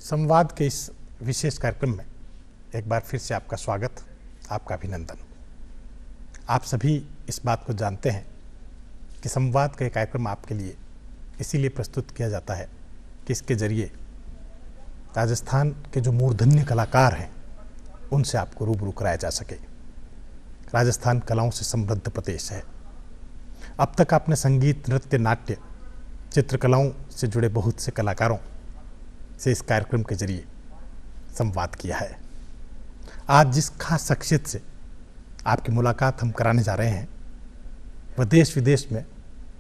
संवाद के इस विशेष कार्यक्रम में एक बार फिर से आपका स्वागत, आपका अभिनंदन। आप सभी इस बात को जानते हैं कि संवाद का एक कार्यक्रम आपके लिए इसीलिए प्रस्तुत किया जाता है कि इसके जरिए राजस्थान के जो मूर्धन्य कलाकार हैं उनसे आपको रूबरू कराया जा सके। राजस्थान कलाओं से समृद्ध प्रदेश है। अब तक आपने संगीत, नृत्य, नाट्य, चित्रकलाओं से जुड़े बहुत से कलाकारों से इस कार्यक्रम के जरिए संवाद किया है। आज जिस खास शख्सियत से आपकी मुलाकात हम कराने जा रहे हैं वह देश विदेश में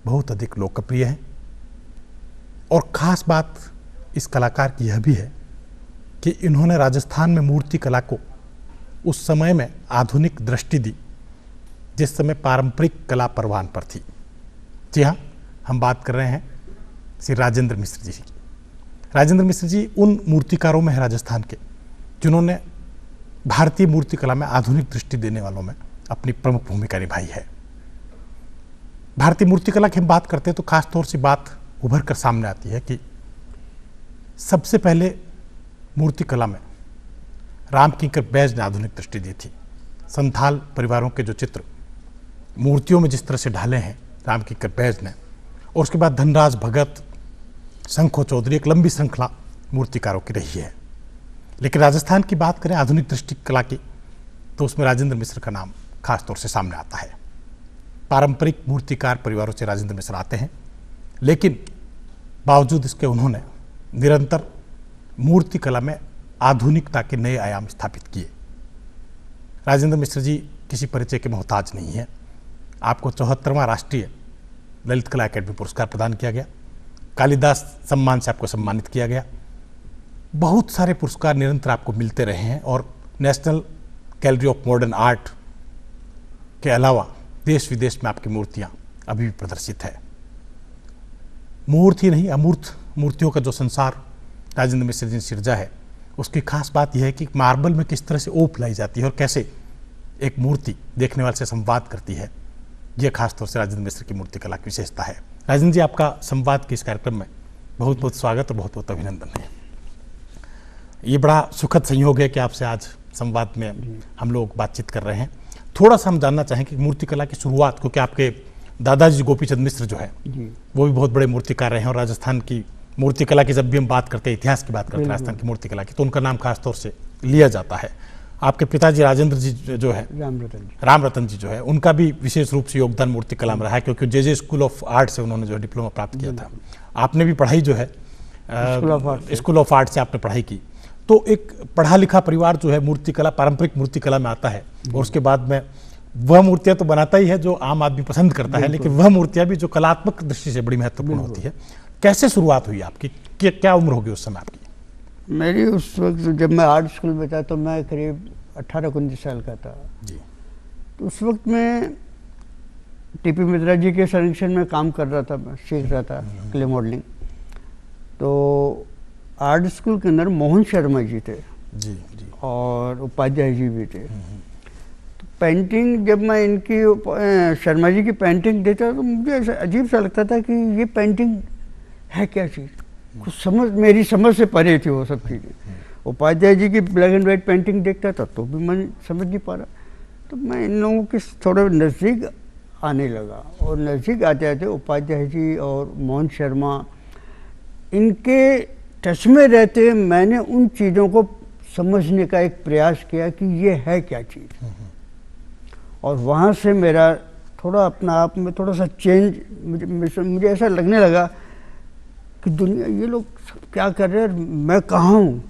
बहुत अधिक लोकप्रिय है। और ख़ास बात इस कलाकार की यह भी है कि इन्होंने राजस्थान में मूर्ति कला को उस समय में आधुनिक दृष्टि दी जिस समय पारंपरिक कला परवान पर थी। जी हाँ, हम बात कर रहे हैं श्री राजेंद्र मिश्र जी की। राजेंद्र मिश्र जी उन मूर्तिकारों में हैं राजस्थान के जिन्होंने भारतीय मूर्ति कला में आधुनिक दृष्टि देने वालों में अपनी प्रमुख भूमिका निभाई है। भारतीय मूर्ति कला की हम बात करते हैं तो खास तौर से बात उभर कर सामने आती है कि सबसे पहले मूर्ति कला में राम किंकर बैज ने आधुनिक दृष्टि दी थी। संथाल परिवारों के जो चित्र मूर्तियों में जिस तरह से ढाले हैं राम किंकर बैज ने, और उसके बाद धनराज भगत, शंखो चौधरी, एक लंबी श्रृंखला मूर्तिकारों की रही है। लेकिन राजस्थान की बात करें आधुनिक दृष्टि कला की तो उसमें राजेंद्र मिश्र का नाम खास तौर से सामने आता है। पारंपरिक मूर्तिकार परिवारों से राजेंद्र मिश्र आते हैं, लेकिन बावजूद इसके उन्होंने निरंतर मूर्ति कला में आधुनिकता के नए आयाम स्थापित किए। राजेंद्र मिश्र जी किसी परिचय के मोहताज नहीं है। आपको 74वां राष्ट्रीय ललित कला अकादमी पुरस्कार प्रदान किया गया। कालिदास सम्मान से आपको सम्मानित किया गया। बहुत सारे पुरस्कार निरंतर आपको मिलते रहे हैं और national gallery of modern art के अलावा देश विदेश में आपकी मूर्तियां अभी भी प्रदर्शित है। मूर्ति नहीं, अमूर्त मूर्तियों का जो संसार राजेंद्र मिश्र जी ने सिरजा है उसकी खास बात यह है कि मार्बल में किस तरह से ओप लाई जाती है और कैसे एक मूर्ति देखने वाले से संवाद करती है। यह खास तौर से राजेंद्र मिश्र की मूर्ति कला की विशेषता है। राजेंद्र जी, आपका संवाद के इस कार्यक्रम में बहुत बहुत स्वागत और बहुत बहुत अभिनंदन है। ये बड़ा सुखद संयोग है कि आपसे आज संवाद में हम लोग बातचीत कर रहे हैं। थोड़ा सा हम जानना चाहें कि मूर्ति कला की शुरुआत, क्योंकि आपके दादाजी गोपीचंद मिश्र जो है वो भी बहुत बड़े मूर्तिकार रहे हैं और राजस्थान की मूर्ति कला की जब भी हम बात करते हैं, इतिहास की बात करते हैं राजस्थान की मूर्ति कला की, तो उनका नाम खास तौर से लिया जाता है। आपके पिताजी राजेंद्र जी जो है, राम रतन जी जो है, उनका भी विशेष रूप से योगदान मूर्ति कला में रहा है, क्योंकि जे स्कूल ऑफ आर्ट से उन्होंने जो डिप्लोमा प्राप्त किया था। आपने भी पढ़ाई जो है स्कूल ऑफ आर्ट से आपने पढ़ाई की। तो एक पढ़ा लिखा परिवार जो है मूर्ति कला, पारंपरिक मूर्ति कला में आता है और उसके बाद में वह मूर्तियां तो बनाता ही है जो आम आदमी पसंद करता है, लेकिन वह मूर्तियां भी जो कलात्मक दृष्टि से बड़ी महत्वपूर्ण होती है। कैसे शुरुआत हुई आपकी? क्या उम्र होगी उस समय आपकी? मेरी उस वक्त जब मैं आर्ट स्कूल में था तो मैं करीब 18-19 साल का था जी। तो उस वक्त मैं टीपी मित्रा जी के संरक्षण में काम कर रहा था, मैं सीख रहा था क्ले मॉडलिंग। तो आर्ट स्कूल के अंदर मोहन शर्मा जी थे जी और उपाध्याय जी भी थे। तो पेंटिंग जब मैं इनकी शर्मा जी की पेंटिंग देखता तो मुझे ऐसा अजीब सा लगता था कि ये पेंटिंग है क्या चीज़, कुछ मेरी समझ से परे थी वो सब चीज़ें। उपाध्याय जी की ब्लैक एंड वाइट पेंटिंग देखता था तो भी मैं समझ नहीं पा रहा। तो मैं इन लोगों के थोड़े नज़दीक आने लगा और नज़दीक आते आते उपाध्याय जी और मोहन शर्मा इनके टच में रहते मैंने उन चीज़ों को समझने का एक प्रयास किया कि ये है क्या चीज़। और वहाँ से मेरा थोड़ा अपना आप में थोड़ा सा चेंज मुझे ऐसा लगने लगा कि दुनिया ये लोग क्या कर रहे हैं, मैं कहाँ हूँ।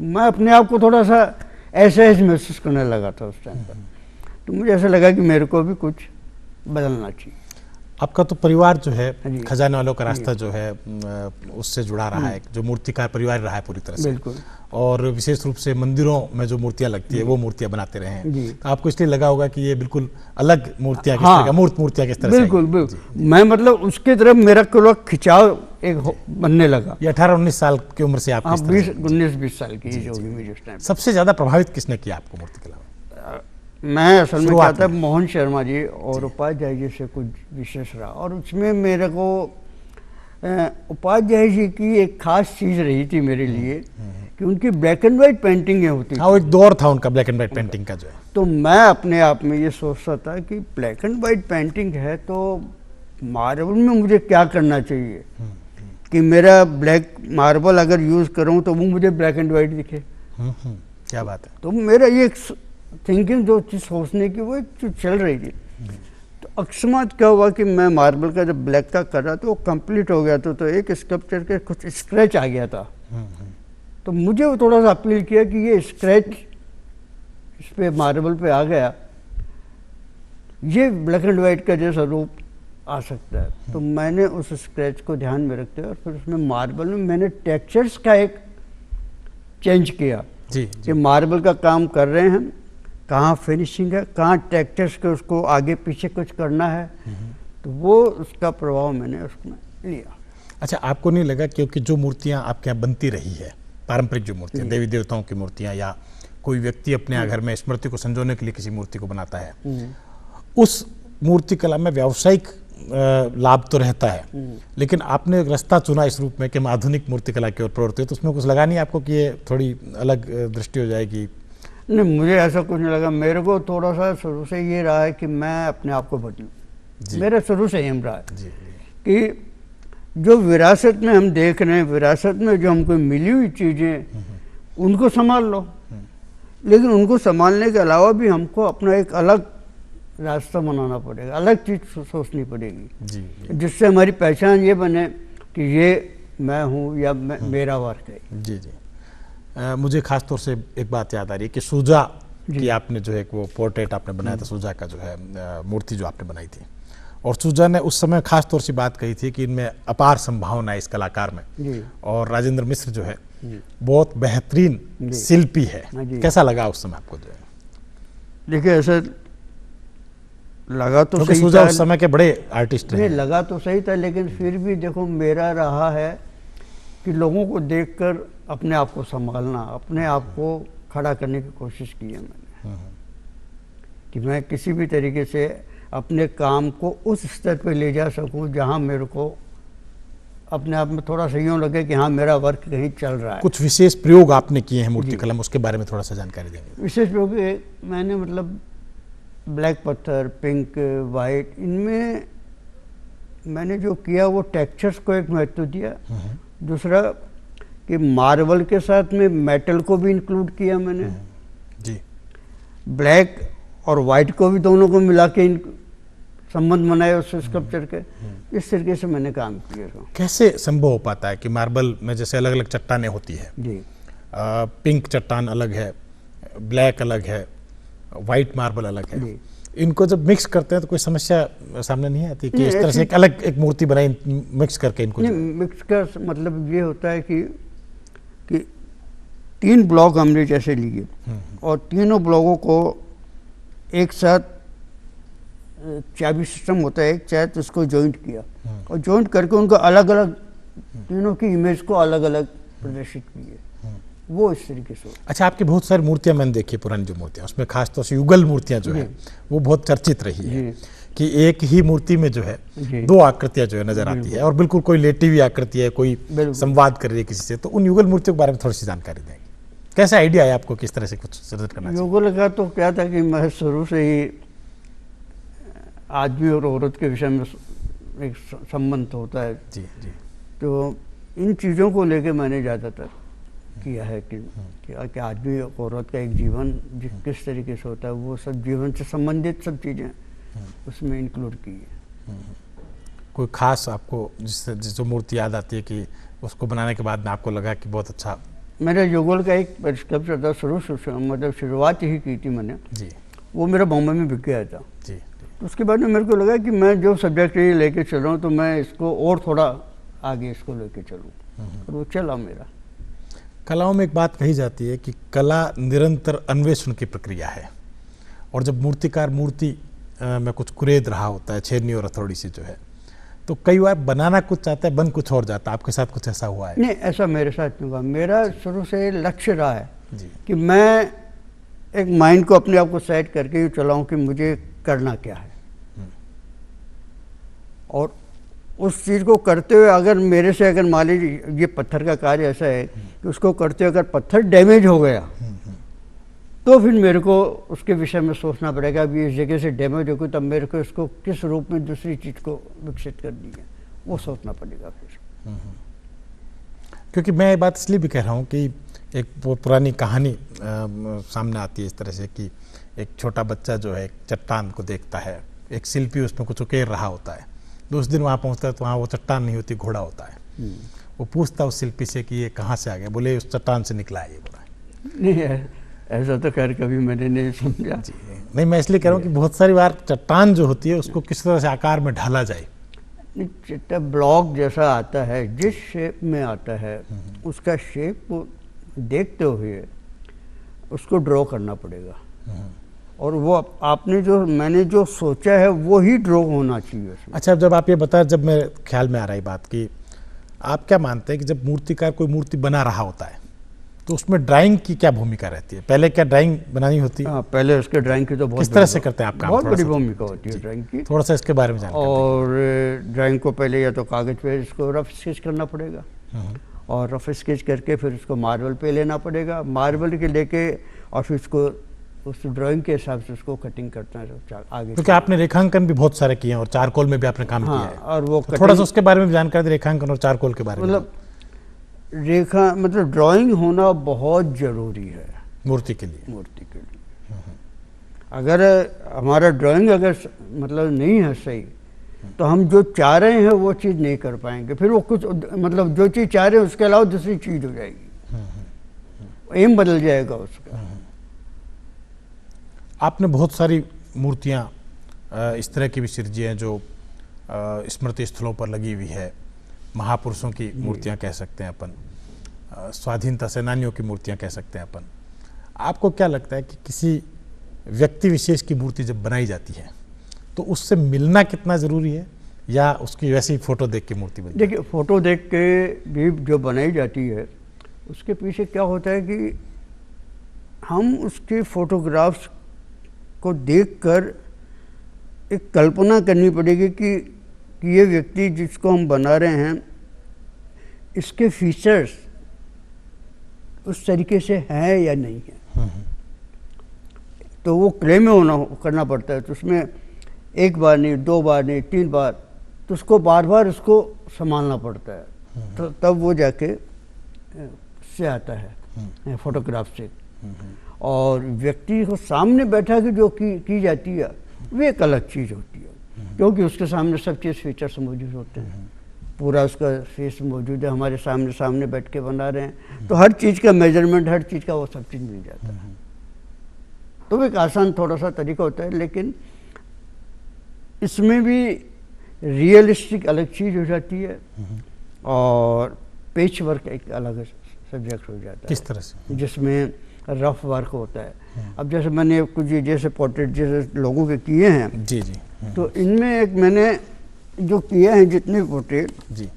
मैं अपने आप को थोड़ा सा ऐसे महसूस करने लगा था उस टाइम पर। तो मुझे ऐसा लगा कि मेरे को भी कुछ बदलना चाहिए। आपका तो परिवार जो है खजाने वालों का रास्ता जो है उससे जुड़ा रहा है, जो मूर्तिकार परिवार रहा है पूरी तरह से। बिल्कुल। और विशेष रूप से मंदिरों में जो मूर्तियां लगती है वो मूर्तियां बनाते रहे हैं। तो आपको इसलिए लगा होगा कि ये बिल्कुल अलग मूर्तियां किस तरह, मूर्त मूर्तियां किस तरह से। बिल्कुल। मैं मतलब उसके तरफ मेरा कोई खिंचाव एक बनने लगा। ये 18-19 साल की उम्र से आप 19-20 साल की एज होगी मेरी उस टाइम। सबसे ज्यादा प्रभावित किसने किया आपको मूर्ति कला में? मैं असल में क्या था, मोहन शर्मा जी और उपाध्याय जी से कुछ विशेष रहा। और उसमें मेरे को उपाध्याय जी की एक खास चीज़ रही थी मेरे लिए कि उनकी ब्लैक एंड वाइट पेंटिंगें होती हाँ, वो एक दौर था उनका ब्लैक एंड व्हाइट पेंटिंग का जो है। तो मैं अपने आप में ये सोचता था कि ब्लैक एंड वाइट पेंटिंग है तो मार्बल में मुझे क्या करना चाहिए कि मेरा ब्लैक मार्बल अगर यूज़ करूं तो वो मुझे ब्लैक एंड वाइट दिखे। क्या बात है। तो मेरा ये थिंकिंग जो चीज़ सोचने की वो एक चीज़ चल रही थी। तो अकस्मात क्या हुआ कि मैं मार्बल का जब ब्लैक का कर रहा तो वो कंप्लीट हो गया था, तो एक स्कल्पचर के कुछ स्क्रैच आ गया था। तो मुझे वो थोड़ा सा अपील किया कि ये स्क्रैच इस पे मार्बल पे आ गया, ये ब्लैक एंड वाइट का जैसा रूप आ सकता है। तो मैंने उस स्क्रैच को ध्यान में रखते हुए और फिर उसमें मार्बल में मैंने टेक्सचर्स का एक चेंज किया जी, कि मार्बल का काम कर रहे हैं, कहाँ फिनिशिंग है, कहाँ टेक्सचर्स के उसको आगे पीछे कुछ करना है, तो वो उसका प्रभाव मैंने उसमें लिया। अच्छा, आपको नहीं लगा क्योंकि जो मूर्तियाँ आपके यहाँ बनती रही है, पारंपरिक जो मूर्तियाँ, देवी देवताओं की मूर्तियाँ, या कोई व्यक्ति अपने यहाँ घर में स्मृति को संजोने के लिए किसी मूर्ति को बनाता है, उस मूर्ति कला में व्यावसायिक लाभ तो रहता है, लेकिन आपने एक रास्ता चुना इस रूप में कि हम आधुनिक मूर्ति कला की ओर प्रवृत्ति हो, तो उसमें कुछ लगा नहीं आपको कि ये थोड़ी अलग दृष्टि हो जाएगी? नहीं, मुझे ऐसा कुछ नहीं लगा। मेरे को थोड़ा सा शुरू से ये रहा है कि मैं अपने आप को बदलूं। मेरा शुरू से एम रहा है कि जो विरासत में हम देख रहे हैं, विरासत में जो हमको मिली हुई चीज़ें उनको संभाल लो, लेकिन उनको संभालने के अलावा भी हमको अपना एक अलग रास्ता बनाना पड़ेगा, अलग चीज़ सोचनी पड़ेगी, जिससे हमारी पहचान ये बने कि ये मैं हूँ या मेरा वर्क है। जी जी। मुझे खास तौर से एक बात याद आ रही है कि सूजा की आपने जो है वो पोर्ट्रेट आपने बनाया था, सूजा का जो है मूर्ति जो आपने बनाई थी, और सूजा ने उस समय खास तौर से बात कही थी कि इनमें अपार संभावना है इस कलाकार में, और राजेंद्र मिश्र जो है बहुत बेहतरीन शिल्पी है। कैसा लगा उस समय आपको जो है? देखिए, ऐसा लगा तो सही सूजा उस समय के बड़े आर्टिस्ट रहे, लगा तो सही था, लेकिन फिर भी देखो मेरा रहा है कि लोगों को देखकर अपने आप को संभालना, अपने आप को खड़ा करने की कोशिश की है मैंने, कि मैं किसी भी तरीके से अपने काम को उस स्तर पे ले जा सकूं जहां मेरे को अपने आप में थोड़ा सा यूँ लगे कि हाँ मेरा वर्क कहीं चल रहा है। कुछ विशेष प्रयोग आपने किए हैं मूर्ति कला में, उसके बारे में थोड़ा सा जानकारी देंगे? विशेष प्रयोग मैंने मतलब ब्लैक पत्थर, पिंक, वाइट, इनमें मैंने जो किया वो टेक्सचर्स को एक महत्व दिया। दूसरा कि मार्बल के साथ में मेटल को भी इंक्लूड किया मैंने जी, ब्लैक और वाइट को भी, दोनों को मिला के संबंध बनाए उस स्कल्पचर के। इस तरीके से मैंने काम किया। कैसे संभव हो पाता है कि मार्बल में जैसे अलग अलग चट्टानें होती है जी, पिंक चट्टान अलग है, ब्लैक अलग है, वाइट मार्बल अलग है, इनको जब मिक्स करते हैं तो कोई समस्या सामने नहीं आती कि इस तरह से एक अलग एक मूर्ति बनाई मिक्स करके इनको? मिक्स का मतलब ये होता है कि 3 ब्लॉक हमने जैसे लिए और तीनों ब्लॉकों को एक साथ चाबी सिस्टम होता है, एक चाहे तो उसको जॉइंट किया और जॉइंट करके उनको अलग अलग तीनों की इमेज को अलग अलग प्रदर्शित किए, वो इस तरीके से। अच्छा, आपकी बहुत सारी मूर्तियां मैंने देखी, पुरानी जो मूर्तियां, उसमें खास तौर से युगल मूर्तियां जो है वो बहुत चर्चित रही है कि एक ही मूर्ति में जो है 2 आकृतियां जो है नजर आती है, और बिल्कुल कोई लेटी हुई आकृति है, कोई संवाद कर रही है किसी से। तो उन युगल मूर्तियों के बारे में थोड़ी सी जानकारी देंगे? कैसा आइडिया है आपको किस तरह से कुछ सृजित करना चाहिए? युगल का तो क्या था कि मैं शुरू से ही आदमी और औरत के विषय में एक संबंध होता है जी जी, तो इन चीज़ों को लेके मैंने ज़्यादातर किया है कि आदमी और औरत का एक जीवन किस तरीके से होता है, वो सब जीवन से संबंधित सब चीज़ें उसमें इंक्लूड की है। कोई खास आपको जो मूर्ति याद आती है कि उसको बनाने के बाद में आपको लगा कि बहुत अच्छा? मेरे युगल का एक स्कल्पचर था, मतलब शुरुआत ही की थी मैंने जी, वो मेरा बॉम्बे में बिक गया था जी। तो उसके बाद में मेरे को लगा कि मैं जो सब्जेक्ट ये लेके चल रहा हूँ तो मैं इसको और थोड़ा आगे इसको लेके चलूँ, और वो चला मेरा। कलाओं में एक बात कही जाती है कि कला निरंतर अन्वेषण की प्रक्रिया है, और जब मूर्तिकार मूर्ति में कुछ कुरेद रहा होता है, छेदनी और हथौड़ी से जो है, तो कई बार बनाना कुछ चाहता है, बन कुछ और जाता है। आपके साथ कुछ ऐसा हुआ है? नहीं, ऐसा मेरे साथ नहीं हुआ। मेरा शुरू से लक्ष्य रहा है जी, कि मैं एक माइंड को अपने आप को सेट करके यूँ चलाऊँ कि मुझे करना क्या है, और उस चीज़ को करते हुए अगर मेरे से अगर मान लीजिए ये पत्थर का कार्य ऐसा है कि उसको करते हुए अगर पत्थर डैमेज हो गया तो फिर मेरे को उसके विषय में सोचना पड़ेगा। अभी इस जगह से डैमेज हो गई तब मेरे को इसको किस रूप में दूसरी चीज़ को विकसित करनी है, वो सोचना पड़ेगा फिर। क्योंकि मैं ये बात इसलिए भी कह रहा हूँ कि एक पुरानी कहानी सामने आती है इस तरह से कि एक छोटा बच्चा जो है एक चट्टान को देखता है, एक शिल्पी उसमें कुछ उकेर रहा होता है। दूसरे दिन वहाँ पहुँचता है तो वहाँ वो चट्टान नहीं होती, घोड़ा होता है। वो पूछता उस शिल्पी से कि ये कहाँ से आ गया, बोले उस चट्टान से निकला है ये घोड़ा। नहीं, ऐसा तो खैर कभी मैंने नहीं समझा। जी नहीं, मैं इसलिए कह रहा हूँ कि बहुत सारी बार चट्टान जो होती है उसको किस तरह से आकार में ढाला जाए। चिट्टा ब्लॉक जैसा आता है, जिस शेप में आता है उसका शेप को देखते हुए उसको ड्रॉ करना पड़ेगा। और वो आपने जो मैंने जो सोचा है वो ही ड्रॉ होना चाहिए उसमें। अच्छा, जब आप ये बताया, जब मेरे ख्याल में आ रही बात कि आप क्या मानते हैं कि जब मूर्तिकार कोई मूर्ति बना रहा होता है तो उसमें ड्राइंग की क्या भूमिका रहती है? पहले क्या ड्राइंग बनानी होती है? हाँ, पहले उसके ड्राइंग की तो बहुत किस तरह से करते हैं आप काम? बहुत बड़ी भूमिका होती है ड्राइंग की। थोड़ा सा इसके बारे में जानकारी। और ड्राइंग को पहले या तो कागज पे इसको रफ स्केच करना पड़ेगा और रफ स्केच करके फिर उसको मार्बल पे लेना पड़ेगा, मार्बल के लेके और फिर उसको उस ड्राइंग के हिसाब से उसको कटिंग करना है आगे। क्योंकि आपने रेखांकन भी बहुत सारे किए हैं और चारकोल में भी आपने काम किया है। और वो तो थोड़ा सा उसके बारे में भी जानकारी, रेखांकन और चारकोल के बारे में। मतलब ड्राइंग होना बहुत जरूरी है मूर्ति के लिए। मूर्ति के लिए अगर हमारा ड्राइंग अगर मतलब नहीं है सही तो हम जो चाह रहे हैं वो चीज़ नहीं कर पाएंगे। फिर वो कुछ मतलब जो चीज़ चाह रहे हैं उसके अलावा दूसरी चीज़ हो जाएगी, एम बदल जाएगा उसका। आपने बहुत सारी मूर्तियाँ इस तरह की भी सृजी हैं जो स्मृति स्थलों पर लगी हुई है। महापुरुषों की मूर्तियाँ कह सकते हैं अपन, स्वाधीनता सेनानियों की मूर्तियाँ कह सकते हैं अपन। आपको क्या लगता है कि किसी व्यक्ति विशेष की मूर्ति जब बनाई जाती है तो उससे मिलना कितना ज़रूरी है, या उसकी वैसे ही फ़ोटो देख के मूर्ति बनी? देखिए, फ़ोटो देख के भी जो बनाई जाती है उसके पीछे क्या होता है कि हम उसके फोटोग्राफ्स को देखकर एक कल्पना करनी पड़ेगी कि ये व्यक्ति जिसको हम बना रहे हैं इसके फीचर्स उस तरीके से हैं या नहीं है। तो वो क्ले में करना पड़ता है, तो उसमें एक बार नहीं, दो बार नहीं, 3 बार, तो उसको बार बार उसको संभालना पड़ता है। तो तब वो जाके से आता है फोटोग्राफ से। और व्यक्ति को सामने बैठा के जो की जाती है वो एक अलग चीज़ होती है, क्योंकि उसके सामने सब चीज़ फीचर्स मौजूद होते हैं, पूरा उसका फेस मौजूद है, हमारे सामने बैठ के बना रहे हैं, तो हर चीज़ का मेजरमेंट, हर चीज़ का वो सब चीज़ मिल जाता है। तो एक आसान थोड़ा सा तरीका होता है, लेकिन इसमें भी रियलिस्टिक अलग चीज़ हो जाती है और पेच वर्क एक अलग सब्जेक्ट हो जाता है। किस तरह से? जिसमें रफ वर्क होता है। अब जैसे मैंने कुछ जैसे पोर्ट्रेट जैसे लोगों के किए हैं, जी जी, तो इनमें एक मैंने जो किए हैं जितने पोर्ट्रेट जी,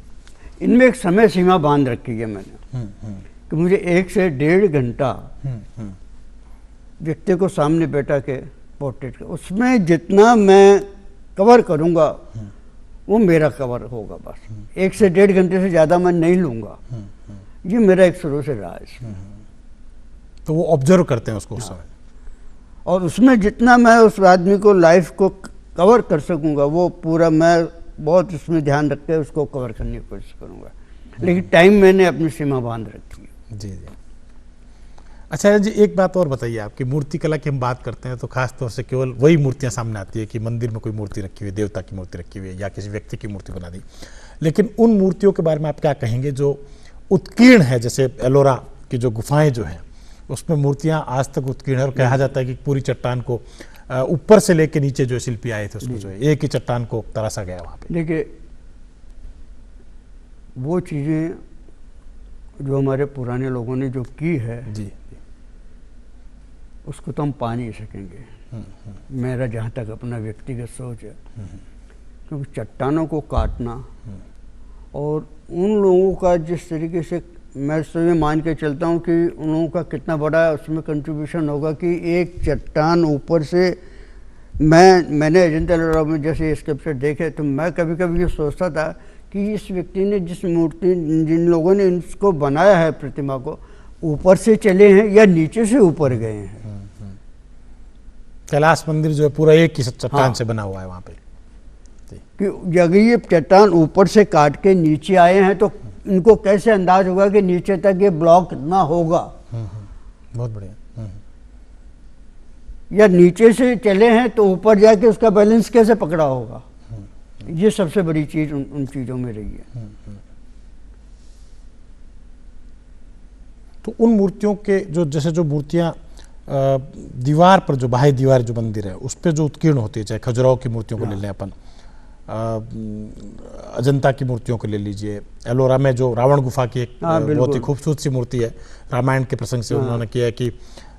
इनमें एक समय सीमा बांध रखी है मैंने कि मुझे 1 से 1.5 घंटा व्यक्ति को सामने बैठा के पोर्ट्रेट, उसमें जितना मैं कवर करूँगा वो मेरा कवर होगा। बस 1 से 1.5 घंटे से ज़्यादा मैं नहीं लूँगा। ये मेरा एक शुरू से रहा है। तो वो ऑब्जर्व करते हैं उसको उस समय, और उसमें जितना मैं उस आदमी को लाइफ को कवर कर सकूँगा वो पूरा मैं बहुत उसमें ध्यान रख के उसको कवर करने की कोशिश करूँगा। लेकिन टाइम मैंने अपनी सीमा बांध रखी है। जी जी। अच्छा जी, एक बात और बताइए, आपकी मूर्ति कला की हम बात करते हैं तो खास तौर से केवल वही मूर्तियाँ सामने आती है कि मंदिर में कोई मूर्ति रखी हुई है, देवता की मूर्ति रखी हुई है या किसी व्यक्ति की मूर्ति बना दी। लेकिन उन मूर्तियों के बारे में आप क्या कहेंगे जो उत्कीर्ण है, जैसे एलोरा की जो गुफाएं जो हैं उसमें मूर्तियां आज तक उत्कीर्ण है और कहा जाता है कि पूरी चट्टान को ऊपर से लेकर नीचे जो शिल्पी आए थे उसको जो है एक ही चट्टान को तराशा गया वहाँ पे। देखिए, वो चीज़ें जो हमारे पुराने लोगों ने जो की है जी, उसको तो हम पा नहीं सकेंगे। मेरा जहाँ तक अपना व्यक्तिगत सोच है, क्योंकि चट्टानों को काटना और उन लोगों का जिस तरीके से मैं तो ये मान के चलता हूँ कि उन लोगों का कितना बड़ा उसमें कंट्रीब्यूशन होगा कि एक चट्टान ऊपर से मैंने अजंता एलोरा में जैसे स्कल्पचर देखे तो मैं कभी कभी ये सोचता था कि इस व्यक्ति ने जिन लोगों ने इसको बनाया है प्रतिमा को, ऊपर से चले हैं या नीचे से ऊपर गए हैं। कैलाश मंदिर जो है पूरा एक ही चट्टान से बना हुआ है वहाँ पे, कि अगर ये चट्टान ऊपर से काट के नीचे आए हैं तो इनको कैसे अंदाज होगा कि नीचे तक ये ब्लॉक कितना होगा। बहुत बढ़िया। या नीचे से चले हैं तो ऊपर जाके उसका बैलेंस कैसे पकड़ा होगा। ये सबसे बड़ी चीज उन चीजों में रही है। तो उन मूर्तियों के जो जैसे जो मूर्तियां दीवार पर, जो बाह्य दीवार जो मंदिर है उस पर जो उत्कीर्ण होती है, चाहे खजुराहो की मूर्तियों को ले लें अपन, अजंता की मूर्तियों को ले लीजिए, एलोरा में जो रावण गुफा की एक बहुत ही खूबसूरत सी मूर्ति है, रामायण के प्रसंग से उन्होंने किया है कि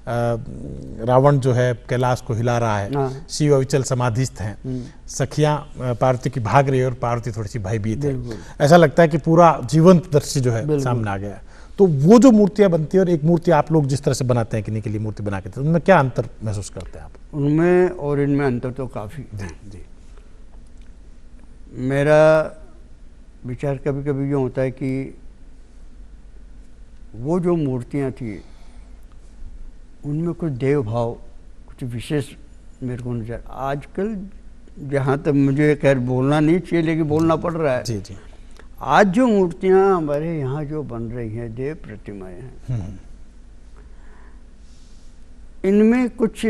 रावण जो है कैलाश को हिला रहा है, शिव अविचल समाधिस्थ हैं, सखियां पार्वती की भाग रही है और पार्वती थोड़ी सी भयभीत है। ऐसा लगता है कि पूरा जीवंत दृश्य जो है सामने आ गया है। तो वो जो मूर्तियां बनती है और एक मूर्ति आप लोग जिस तरह से बनाते हैं, किन्हीं के लिए मूर्ति बना के, तो उनमें क्या अंतर महसूस करते हैं आप? उनमें और इनमें अंतर तो काफ़ी। जी। मेरा विचार कभी कभी ये होता है कि वो जो मूर्तियां थी उनमें कुछ देव भाव, कुछ विशेष मेरे को नजर। आजकल जहाँ तक मुझे खैर बोलना नहीं चाहिए लेकिन बोलना पड़ रहा है। जी। आज जो मूर्तियां हमारे यहाँ जो बन रही हैं, देव प्रतिमाएं हैं, इनमें कुछ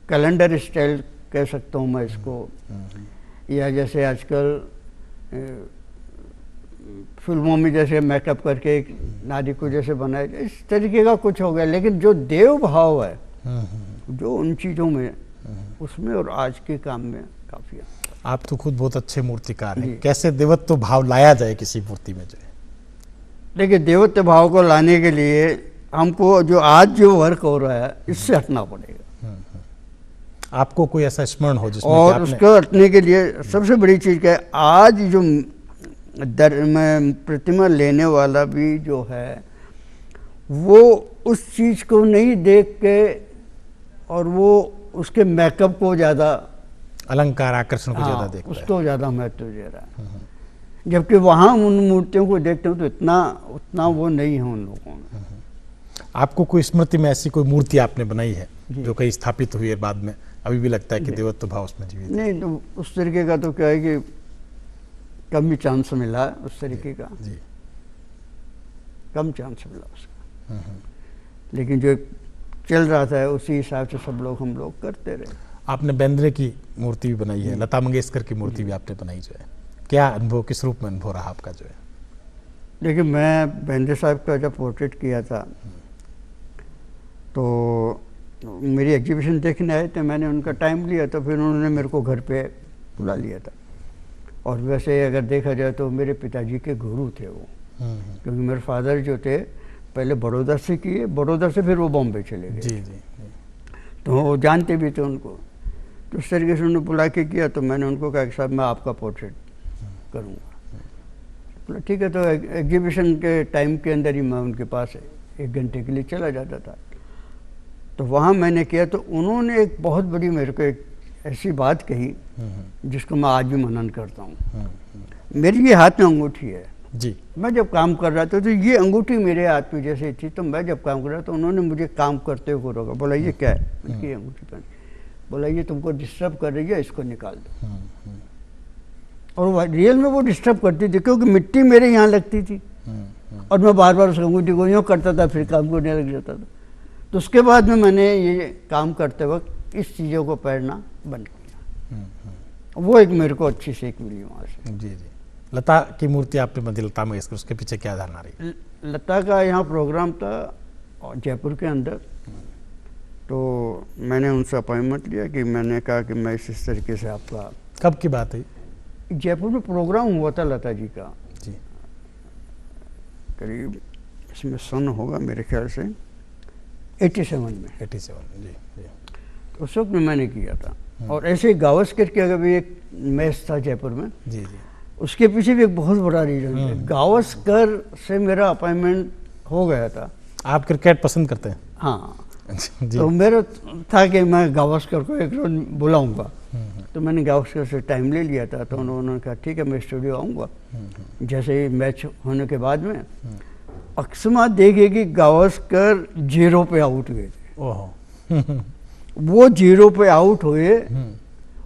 कैलेंडर स्टाइल कह सकता हूँ मैं इसको, या जैसे आजकल फिल्मों में जैसे मेकअप करके एक नारी को जैसे बनाया, इस तरीके का कुछ हो गया। लेकिन जो देव भाव है जो उन चीज़ों में, उसमें और आज के काम में काफ़ी है। आप तो खुद बहुत अच्छे मूर्तिकार हैं, कैसे देवत्व भाव लाया जाए किसी मूर्ति में जो है? देखिए, देवत्व भाव को लाने के लिए हमको जो आज जो वर्क हो रहा है इससे हटना पड़ेगा। आपको कोई ऐसा स्मरण हो जिसमें और उसको हटने के लिए सबसे बड़ी चीज़ क्या है, आज जो में प्रतिमा लेने वाला भी जो है वो उस चीज़ को नहीं देख के और वो उसके मेकअप को ज़्यादा, अलंकार आकर्षण को ज़्यादा देखता है, उसको ज़्यादा महत्व दे रहा है। जबकि वहाँ उन मूर्तियों को देखते हो तो उतना वो नहीं है उन लोगों में। आपको कोई स्मृति में ऐसी कोई मूर्ति आपने बनाई है जो कहीं स्थापित हुई है बाद में, अभी भी लगता है कि देवत्व भाव उसमें जीवित है? नहीं, तो उस तरीके का तो क्या है कि कम ही चांस मिला है उस तरीके का। जी। कम चांस मिला उसका। लेकिन जो चल रहा था उसी हिसाब से सब लोग हम लोग करते रहे। आपने बेंद्रे की मूर्ति भी बनाई है, लता मंगेशकर की मूर्ति भी आपने बनाई जो है, क्या अनुभव, किस रूप में अनुभव रहा आपका जो है? देखिए, मैं बेंद्रे साहब का जब पोर्ट्रेट किया था तो मेरी एग्जीबिशन देखने आए थे, मैंने उनका टाइम लिया तो फिर उन्होंने मेरे को घर पे बुला लिया था। और वैसे अगर देखा जाए तो मेरे पिताजी के गुरु थे वो, क्योंकि मेरे फादर जो थे पहले बड़ौदा से किए, बड़ौदा से फिर वो बॉम्बे चले गए। जी। तो वो जानते भी थे उनको, तो उस तरीके से उन्होंने बुला के किया। तो मैंने उनको कहा कि साहब मैं आपका पोर्ट्रेट करूँगा। बोला ठीक है। तो एग्जीबिशन के टाइम के अंदर ही मैं उनके पास 1 घंटे के लिए चला जाता था। तो वहाँ मैंने किया तो उन्होंने एक बहुत बड़ी मेरे को एक ऐसी बात कही जिसको मैं आज भी मनन करता हूँ। मेरी ये हाथ में अंगूठी है जी। मैं जब काम कर रहा था तो ये अंगूठी मेरे हाथ में जैसे थी, तो मैं जब काम कर रहा था उन्होंने मुझे काम करते हुए रोका। बोला ये क्या है? ये अंगूठी पहन। बोला ये तुमको डिस्टर्ब कर रही है, इसको निकाल दो। और रियल में वो डिस्टर्ब करती थी क्योंकि मिट्टी मेरे यहाँ लगती थी और मैं बार बार उस अंगूठी को यूँ करता था, फिर काम करने लग जाता था। तो उसके बाद में मैंने ये काम करते वक्त इस चीज़ों को पहनना बंद किया। वो एक मेरे को अच्छी सीख मिली वहाँ से। जी। लता की मूर्ति आपने बंदी, लता मंगेशकर, उसके पीछे क्या धारणा रही? लता का यहाँ प्रोग्राम था जयपुर के अंदर, तो मैंने उनसे अपॉइंटमेंट लिया कि मैंने कहा कि मैं इस तरीके से आपका। कब की बात है? जयपुर में प्रोग्राम हुआ था लता जी का। जी। करीब इसमें सन होगा मेरे ख्याल से 87 में। 87 जी। उस वक्त में मैंने किया था। और ऐसे गावस्कर के अगर भी एक मैच था जयपुर में। जी। उसके पीछे भी एक बहुत बड़ा रीजन है। गावस्कर से मेरा अपॉइंटमेंट हो गया था। आप क्रिकेट पसंद करते हैं? हाँ। जी। तो मेरा था कि मैं गावस्कर को एक रोज बुलाऊंगा। तो मैंने गावस्कर से टाइम ले लिया था, तो उन्होंने कहा ठीक है मैं स्टूडियो आऊँगा। जैसे ही मैच होने के बाद में अकस्मात देखे कि गावस्कर 0 पे आउट हुए थे। ओहो। वो 0 पे आउट हुए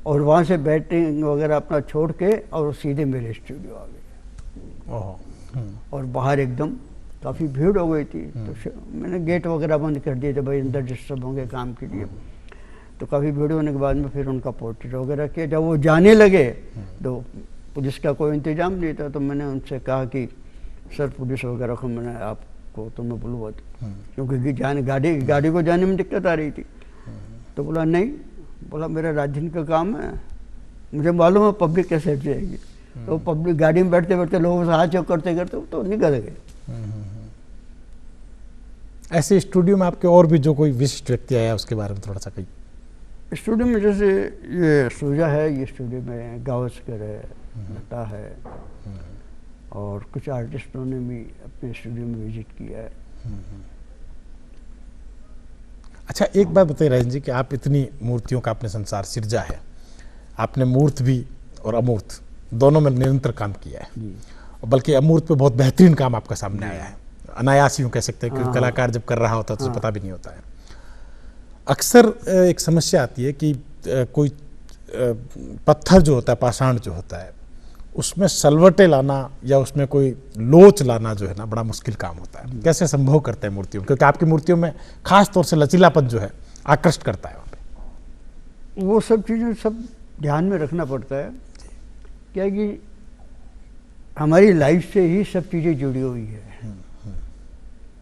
और वहाँ से बैटिंग वगैरह अपना छोड़ के और सीधे मेरे स्टूडियो आ गए। ओहो। और बाहर एकदम काफ़ी भीड़ हो गई थी, तो मैंने गेट वगैरह बंद कर दिए थे, भाई अंदर डिस्टर्ब होंगे काम के लिए। तो काफ़ी भीड़ होने के बाद में फिर उनका पोर्ट्रेट वगैरह किया। जब वो जाने लगे तो पुलिस का कोई इंतजाम नहीं था, तो मैंने उनसे कहा कि सर पुलिस वगैरह को मैंने आपको तो मैं बुलवा दूँ, क्योंकि जाने गाड़ी को जाने में दिक्कत आ रही थी। तो बोला नहीं, बोला मेरा राजधानी का काम है, मुझे मालूम है पब्लिक कैसे जाएगी। तो पब्लिक गाड़ी में बैठते बैठते लोगों से हाथ चौक करते करते तो निकल गए। ऐसे स्टूडियो में आपके और भी जो कोई विशिष्ट व्यक्ति आया उसके बारे में थोड़ा सा कही। स्टूडियो में जैसे ये सूजा है, ये स्टूडियो में गावस्कर है, लता है, और कुछ आर्टिस्टों ने भी अपने स्टूडियो में विजिट किया है। अच्छा एक बात बताइए राजन जी कि आप इतनी मूर्तियों का आपने संसार सिरजा है, आपने मूर्त भी और अमूर्त दोनों में निरंतर काम किया है, बल्कि अमूर्त पे बहुत बेहतरीन काम आपका सामने आया है, अनायास यूँ कह सकते हैं, क्योंकि कलाकार जब कर रहा होता है तो उसे पता भी नहीं होता है। अक्सर एक समस्या आती है कि कोई पत्थर जो होता है, पाषाण जो होता है, उसमें सलवटे लाना या उसमें कोई लोच लाना जो है ना बड़ा मुश्किल काम होता है। कैसे संभव करते हैं मूर्तियों, क्योंकि आपकी मूर्तियों में खास तौर से लचीलापन जो है आकृष्ट करता है वहाँ पे। वो सब चीज़ें सब ध्यान में रखना पड़ता है, क्या कि हमारी लाइफ से ही सब चीज़ें जुड़ी हुई है।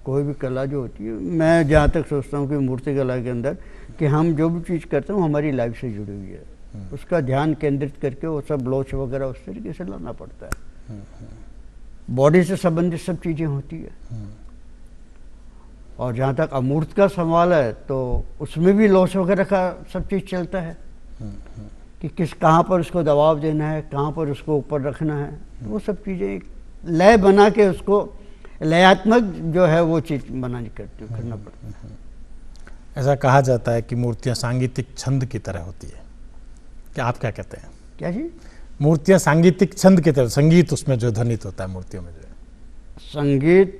कोई भी कला जो होती है, मैं जहाँ तक सोचता हूँ कि मूर्ति कला के अंदर कि हम जो भी चीज़ करते हैं वो हमारी लाइफ से जुड़ी हुई है, उसका ध्यान केंद्रित करके वो सब लोच वगैरह उस तरीके से लाना पड़ता है। बॉडी से संबंधित सब चीज़ें होती है। और जहाँ तक अमूर्त का सवाल है तो उसमें भी लोच वगैरह का सब चीज़ चलता है कि कहाँ पर उसको दबाव देना है, कहाँ पर उसको ऊपर रखना है। तो वो सब चीज़ें लय बना के उसको लयात्मक जो है वो चीज़ बनानी करना पड़ता है। ऐसा कहा जाता है कि मूर्तियाँ सांगीतिक छंद की तरह होती है, क्या आप क्या कहते हैं? क्या जी? मूर्तियाँ सांगीतिक छंद की तरह, संगीत उसमें जो ध्वनित होता है मूर्तियों में जो है, संगीत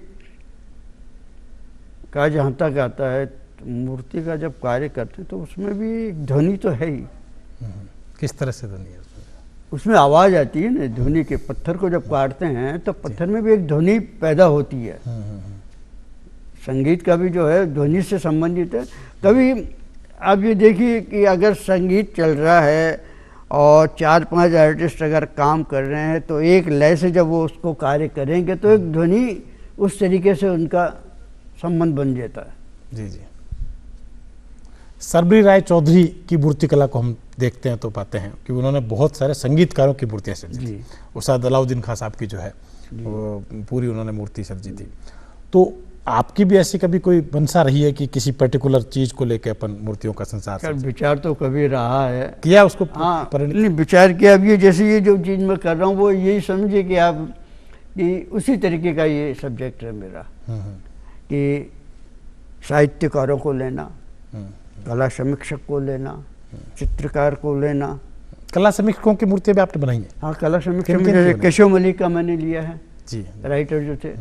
का जहाँ तक आता है, मूर्ति का जब कार्य करते हैं तो उसमें भी ध्वनि तो है ही। किस तरह से ध्वनि है उसमें आवाज़ आती है ना ध्वनि के। पत्थर को जब काटते हैं तो पत्थर में भी एक ध्वनि पैदा होती है। संगीत का भी जो है ध्वनि से संबंधित है। कभी आप ये देखिए कि अगर संगीत चल रहा है और 4-5 आर्टिस्ट अगर काम कर रहे हैं तो एक लय से जब वो उसको कार्य करेंगे तो एक ध्वनि उस तरीके से उनका संबंध बन जाता है। जी जी। सरबरी राय चौधरी की मूर्ति कला को हम देखते हैं तो पाते हैं कि उन्होंने बहुत सारे संगीतकारों की मूर्तियाँ सर्जी थी। उस्ताद अलाउद्दीन खां साहब की जो है वो पूरी उन्होंने मूर्ति सर्जी थी। तो आपकी भी ऐसी कभी कोई मनसा रही है कि किसी पर्टिकुलर चीज़ को लेकर अपन मूर्तियों का संसार विचार तो कभी रहा है, किया उसको? हाँ, नहीं विचार किया। अब ये जैसे ये जो चीज़ मैं कर रहा हूँ वो यही समझिए कि आप कि उसी तरीके का ये सब्जेक्ट है मेरा, कि साहित्यकारों को लेना, कला समीक्षक को लेना, चित्रकार को लेना। कला समीक्षकों की मूर्तियाँ भी आपने बनाई है? हाँ, कला समीक्षक में जैसे केशव मलिक का मैंने लिया है जी, राइटर जो थे,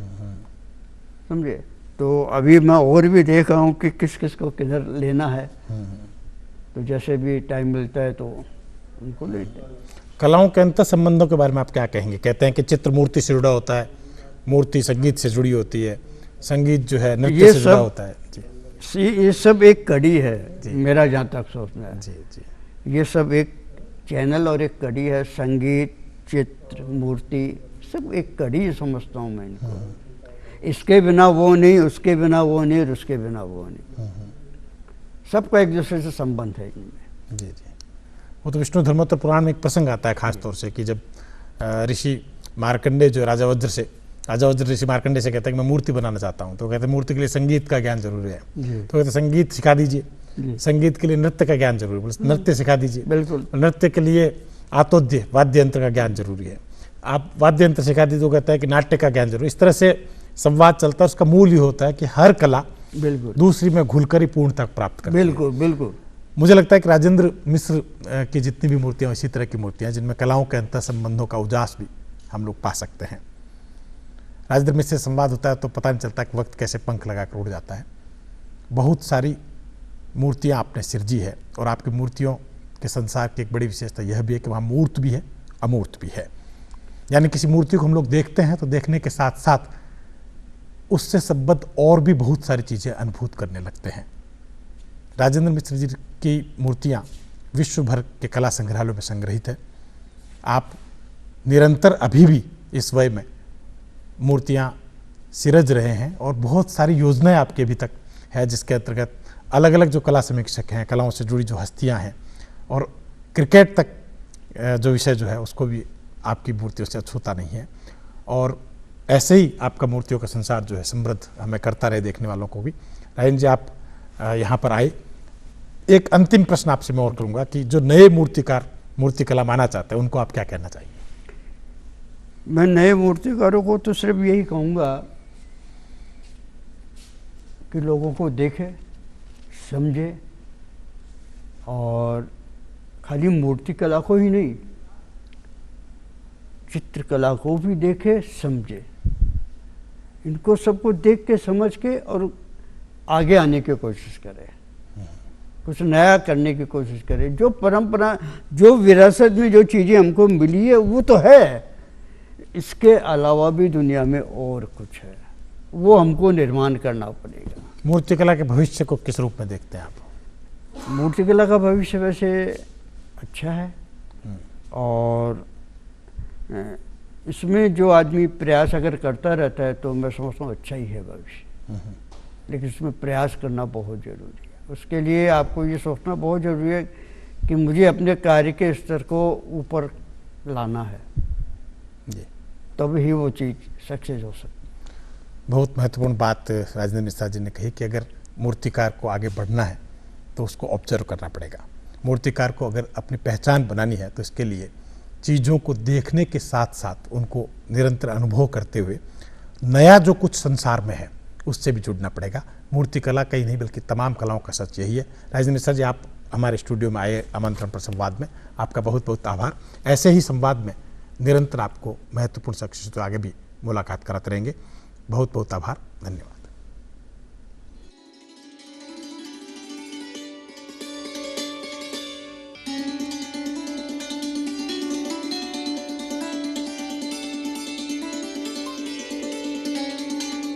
समझे। तो अभी मैं और भी देख रहा हूँ कि किस किस को किधर लेना है, तो जैसे भी टाइम मिलता है तो उनको लेते हैं। कलाओं के अंतर संबंधों के बारे में आप क्या कहेंगे? कहते हैं कि चित्र मूर्ति से जुड़ा होता है, मूर्ति संगीत से जुड़ी होती है, संगीत जो है नृत्य से जुड़ा होता है। जी, ये सब एक कड़ी है मेरा जहाँ तक सोचना है। जी जी। ये सब एक चैनल और एक कड़ी है। संगीत, चित्र, मूर्ति सब एक कड़ी समझता हूँ मैं इनको। इसके बिना वो नहीं, उसके बिना वो नहीं, और उसके बिना वो नहीं, सबका एक दूसरे से संबंध है इनमें। जी जी। वो तो विष्णु धर्मोत्तर पुराण में एक प्रसंग आता है खास तौर से कि जब ऋषि मार्कंडेय जो राजा वज्र ऋषि मार्कंडेय से कहता है कि मैं मूर्ति बनाना चाहता हूँ। तो कहते हैं मूर्ति के लिए संगीत का ज्ञान जरूरी है। तो कहते संगीत सिखा दीजिए। संगीत के लिए नृत्य का ज्ञान जरूरी है, नृत्य सिखा दीजिए। बिल्कुल। नृत्य के लिए आतोद्य वाद्य यंत्र का ज्ञान जरूरी है, आप वाद्य यंत्र सिखा दीजिए। तो कहता है कि नाट्य का ज्ञान जरूरी है। इस तरह से संवाद चलता है। उसका मूल ये होता है कि हर कला बिल्कुल, दूसरी में घुलकर ही पूर्णता प्राप्त करती है। बिल्कुल बिल्कुल। मुझे लगता है कि राजेंद्र मिश्र की जितनी भी मूर्तियाँ इसी तरह की मूर्तियाँ जिनमें कलाओं के अंतर संबंधों का उजास भी हम लोग पा सकते हैं। राजेंद्र मिश्र से संवाद होता है तो पता नहीं चलता कि वक्त कैसे पंख लगाकर उड़ जाता है। बहुत सारी मूर्तियाँ आपने सिरजी है और आपकी मूर्तियों के संसार की एक बड़ी विशेषता यह भी है कि वहाँ मूर्त भी है, अमूर्त भी है। यानी किसी मूर्ति को हम लोग देखते हैं तो देखने के साथ साथ उससे संबद्ध और भी बहुत सारी चीज़ें अनुभूत करने लगते हैं। राजेंद्र मिश्र जी की मूर्तियाँ विश्व भर के कला संग्रहालयों में संग्रहित है। आप निरंतर अभी भी इस वय में मूर्तियाँ सिरज रहे हैं और बहुत सारी योजनाएं आपकी अभी तक है, जिसके अंतर्गत अलग अलग जो कला समीक्षक हैं, कलाओं से जुड़ी जो हस्तियां हैं और क्रिकेट तक जो विषय जो है उसको भी आपकी मूर्तियों से अछूता नहीं है। और ऐसे ही आपका मूर्तियों का संसार जो है समृद्ध हमें करता रहे देखने वालों को भी। राजेंद्र जी, आप यहाँ पर आए, एक अंतिम प्रश्न आपसे मैं और करूँगा कि जो नए मूर्तिकार मूर्तिकला माना चाहते हैं उनको आप क्या कहना चाहिए? मैं नए मूर्तिकारों को तो सिर्फ यही कहूँगा कि लोगों को देखे, समझे और खाली मूर्तिकला को ही नहीं, चित्रकला को भी देखे, समझे। इनको सबको देख के, समझ के और आगे आने की कोशिश करे, कुछ नया करने की कोशिश करे। जो परंपरा, जो विरासत में जो चीज़ें हमको मिली है वो तो है, इसके अलावा भी दुनिया में और कुछ है, वो हमको निर्माण करना पड़ेगा। मूर्तिकला के भविष्य को किस रूप में देखते हैं आप? मूर्तिकला का भविष्य वैसे अच्छा है और इसमें जो आदमी प्रयास अगर करता रहता है तो मैं समझता हूँ अच्छा ही है भविष्य। लेकिन इसमें प्रयास करना बहुत ज़रूरी है। उसके लिए आपको ये सोचना बहुत ज़रूरी है कि मुझे अपने कार्य के स्तर को ऊपर लाना है, तब ही वो चीज़ सक्सेस हो सकती है। बहुत महत्वपूर्ण बात राजेंद्र मिश्रा जी ने कही कि अगर मूर्तिकार को आगे बढ़ना है तो उसको ऑब्जर्व करना पड़ेगा। मूर्तिकार को अगर अपनी पहचान बनानी है तो इसके लिए चीज़ों को देखने के साथ साथ उनको निरंतर अनुभव करते हुए नया जो कुछ संसार में है उससे भी जुड़ना पड़ेगा। मूर्तिकला कहीं नहीं बल्कि तमाम कलाओं का सच यही है। राजेंद्र मिश्रा जी, आप हमारे स्टूडियो में आए आमंत्रण पर संवाद में, आपका बहुत बहुत आभार। ऐसे ही संवाद में निरंतर आपको महत्वपूर्ण शख्सियतों से आगे भी मुलाकात कराते रहेंगे। बहुत बहुत आभार, धन्यवाद।